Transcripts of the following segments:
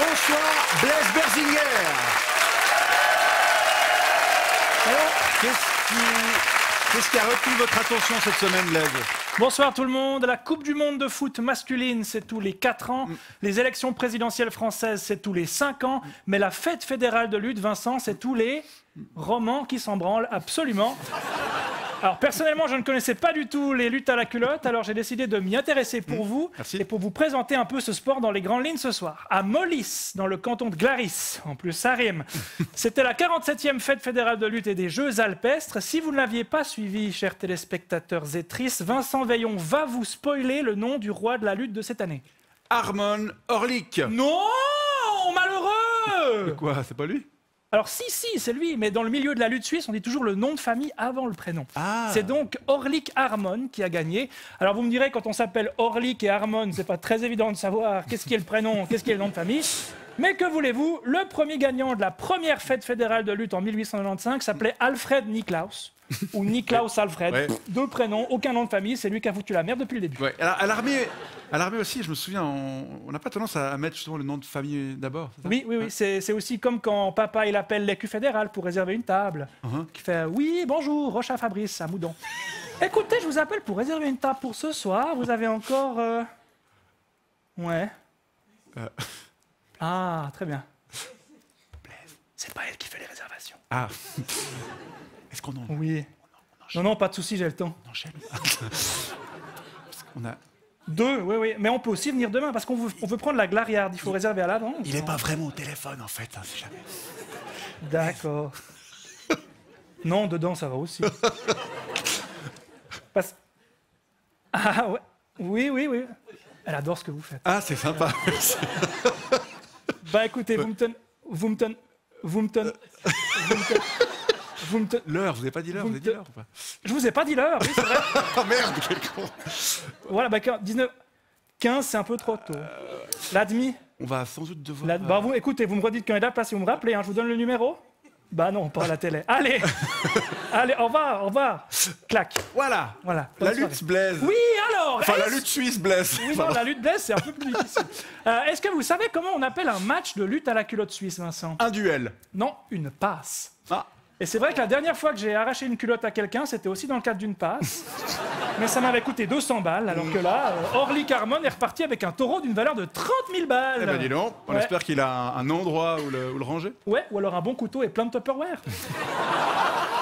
Bonsoir Blaise Berzinger. Alors, qu'est-ce qui a retenu votre attention cette semaine, Blaise? Bonsoir tout le monde. La Coupe du monde de foot masculine, c'est tous les 4 ans. Les élections présidentielles françaises, c'est tous les 5 ans. Mais la fête fédérale de lutte, Vincent, c'est tous les romans qui s'en branlent absolument. Alors personnellement, je ne connaissais pas du tout les luttes à la culotte, alors j'ai décidé de m'y intéresser pour vous. Merci. Et pour vous présenter un peu ce sport dans les grandes lignes ce soir. À Molis, dans le canton de Glaris, en plus ça rime. C'était la 47e fête fédérale de lutte et des Jeux alpestres. Si vous ne l'aviez pas suivi, chers téléspectateurs et tristes, Vincent Veillon va vous spoiler le nom du roi de la lutte de cette année. Armon Orlik. Non, malheureux! Quoi, c'est pas lui? Alors si, c'est lui, mais dans le milieu de la lutte suisse, on dit toujours le nom de famille avant le prénom. Ah. C'est donc Orlik Harmon qui a gagné. Alors vous me direz, quand on s'appelle Orlik et Harmon, c'est pas très évident de savoir qu'est-ce qui est le prénom, qu'est-ce qui est le nom de famille. Mais que voulez-vous, le premier gagnant de la première fête fédérale de lutte en 1895 s'appelait Alfred Niklaus. Ou Niklaus Alfred, Ouais. 2 prénoms, aucun nom de famille, c'est lui qui a foutu la merde depuis le début. Ouais. Alors, à l'armée aussi, je me souviens, on n'a pas tendance à mettre justement le nom de famille d'abord. c'est ça? Oui, Ouais. c'est aussi comme quand papa il appelle l'écu fédéral pour réserver une table. Qui fait oui, bonjour, Rocha Fabrice à Moudon. Écoutez, je vous appelle pour réserver une table pour ce soir. Vous avez encore. Ouais. Ah, très bien. C'est pas elle qui fait les réservations. Ah. Est-ce qu'on en Oui. Non, pas de souci, j'ai le temps. enchaîne? Parce qu'on a... 2, oui. Mais on peut aussi venir demain parce qu'on veut prendre la Glariarde. Il faut réserver à l'avance. Il est pas vraiment au téléphone en fait, hein, si jamais. D'accord. Non, dedans, ça va aussi. Parce... Ah, ouais. Oui. Elle adore ce que vous faites. Ah, c'est sympa. Merci. Bah écoutez, vous me tenez... L'heure, vous n'avez pas dit l'heure, vous avez dit l'heure ou pas? Je vous ai pas dit l'heure, oui, c'est vrai. Oh merde, quel con. Voilà, bah 15, c'est un peu trop tôt. La demi. On va sans doute devoir... Bah vous, écoutez, vous me redites quand est la place et vous me rappelez, hein, je vous donne le numéro. Bah non, pas à la télé. Allez, au revoir. Clac. Voilà. Voilà. La Bonne lutte soirée. Blaise. Oui, alors. Enfin, la est-ce- lutte suisse Blaise. Oui, non, la lutte Blaise, c'est un peu plus difficile. Est-ce que vous savez comment on appelle un match de lutte à la culotte suisse, Vincent? Un duel. Non, une passe. Ah. Et c'est vrai que la dernière fois que j'ai arraché une culotte à quelqu'un, c'était aussi dans le cadre d'une passe. Mais ça m'avait coûté 200 balles, alors que là, Orlik Harmon est reparti avec un taureau d'une valeur de 30 000 balles. Eh ben dis donc, on Ouais. espère qu'il a un endroit où le ranger. Ouais, ou alors un bon couteau et plein de Tupperware.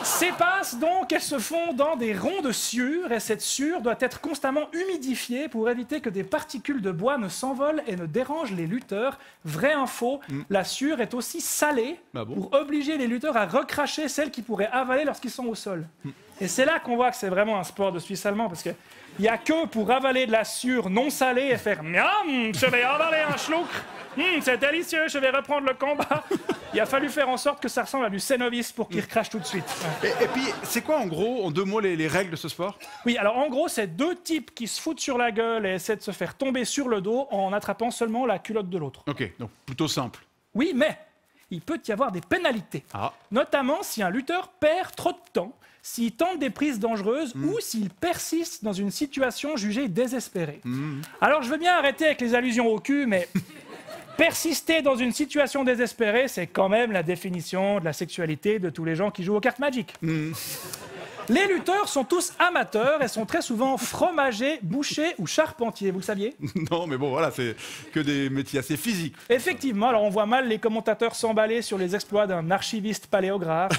Ces passes, donc, elles se font dans des ronds de sciure, et cette sciure doit être constamment humidifiée pour éviter que des particules de bois ne s'envolent et ne dérangent les lutteurs. Vraie info, la sciure est aussi salée Ah bon? pour obliger les lutteurs à recracher celles qu'ils pourraient avaler lorsqu'ils sont au sol. Et c'est là qu'on voit que c'est vraiment un sport de Suisse allemand, parce qu'il n'y a que pour avaler de la sciure non salée et faire « Miam, je vais avaler un schluck, c'est délicieux, je vais reprendre le combat ». Il a fallu faire en sorte que ça ressemble à du Cénovis pour qu'il recrache tout de suite. Et puis, c'est quoi en gros, en 2 mots, les règles de ce sport? Oui, alors en gros, c'est 2 types qui se foutent sur la gueule et essaient de se faire tomber sur le dos en attrapant seulement la culotte de l'autre. Ok, donc plutôt simple. Oui, mais il peut y avoir des pénalités. Ah. Notamment si un lutteur perd trop de temps, s'il tente des prises dangereuses ou s'il persiste dans une situation jugée désespérée. Alors je veux bien arrêter avec les allusions au cul, mais persister dans une situation désespérée, c'est quand même la définition de la sexualité de tous les gens qui jouent aux cartes Magic. Les lutteurs sont tous amateurs et sont très souvent fromagers, bouchers ou charpentiers, vous le saviez? Non, mais bon, voilà, c'est que des métiers assez physiques. Effectivement, alors on voit mal les commentateurs s'emballer sur les exploits d'un archiviste paléographe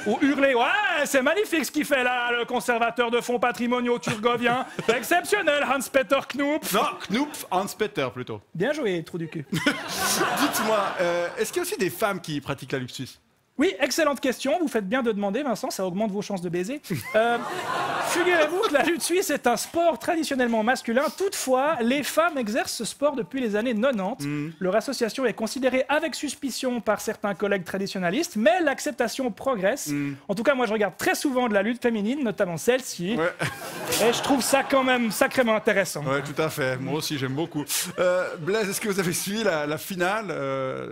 ou hurler « Ouais, c'est magnifique ce qu'il fait là, le conservateur de fonds patrimoniaux turgovien. C'est exceptionnel, Hans-Peter Knupf. Non, Knupf, Hans-Peter plutôt. » Bien joué, trou du cul. Dites-moi, est-ce qu'il y a aussi des femmes qui pratiquent la lutte suisse? Oui, excellente question. Vous faites bien de demander, Vincent, ça augmente vos chances de baiser. Figurez-vous que la lutte suisse est un sport traditionnellement masculin. Toutefois, les femmes exercent ce sport depuis les années 90. Leur association est considérée avec suspicion par certains collègues traditionnalistes, mais l'acceptation progresse. En tout cas, moi, je regarde très souvent de la lutte féminine, notamment celle-ci. Ouais. Et je trouve ça quand même sacrément intéressant. Ouais, tout à fait. Moi aussi, j'aime beaucoup. Blaise, est-ce que vous avez suivi la finale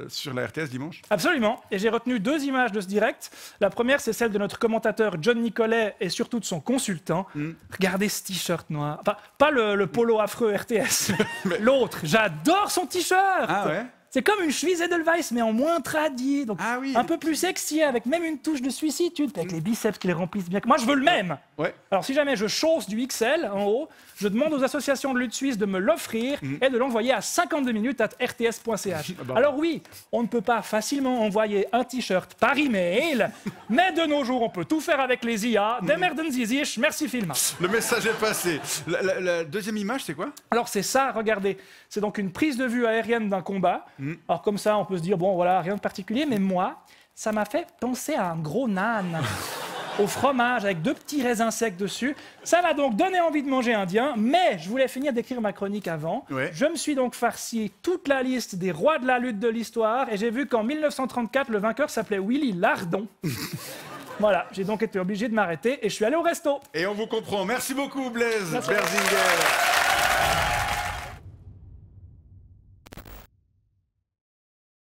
sur la RTS dimanche? Absolument. Et j'ai retenu 2 images de ce direct. La première, c'est celle de notre commentateur John Nicolet et surtout de son consultant. Regardez ce t-shirt noir. Enfin, pas le polo affreux RTS. L'autre. J'adore son t-shirt. Ah ouais? Tu C'est comme une Schwyz Edelweiss, mais en moins tradie. Donc Ah oui, un peu plus sexy, avec même une touche de suicitude, avec les biceps qui les remplissent bien. Moi, je veux le même. Ouais. Alors, si jamais je chausse du XL en haut, je demande aux associations de lutte suisse de me l'offrir et de l'envoyer à 52 minutes à rts.ch. Alors oui, on ne peut pas facilement envoyer un t-shirt par email, mais de nos jours, on peut tout faire avec les IA. Demerden Sie sich. Merci, Filma. Le message est passé. La deuxième image, c'est quoi? Alors c'est ça, regardez, c'est donc une prise de vue aérienne d'un combat. Alors comme ça, on peut se dire, bon voilà, rien de particulier, mais moi, ça m'a fait penser à un gros nan au fromage avec 2 petits raisins secs dessus. Ça m'a donc donné envie de manger indien, mais je voulais finir d'écrire ma chronique avant. Ouais. Je me suis donc farci toute la liste des rois de la lutte de l'histoire et j'ai vu qu'en 1934, le vainqueur s'appelait Willy Lardon. Voilà, j'ai donc été obligé de m'arrêter et je suis allé au resto. Et on vous comprend. Merci beaucoup, Blaise Berzinger.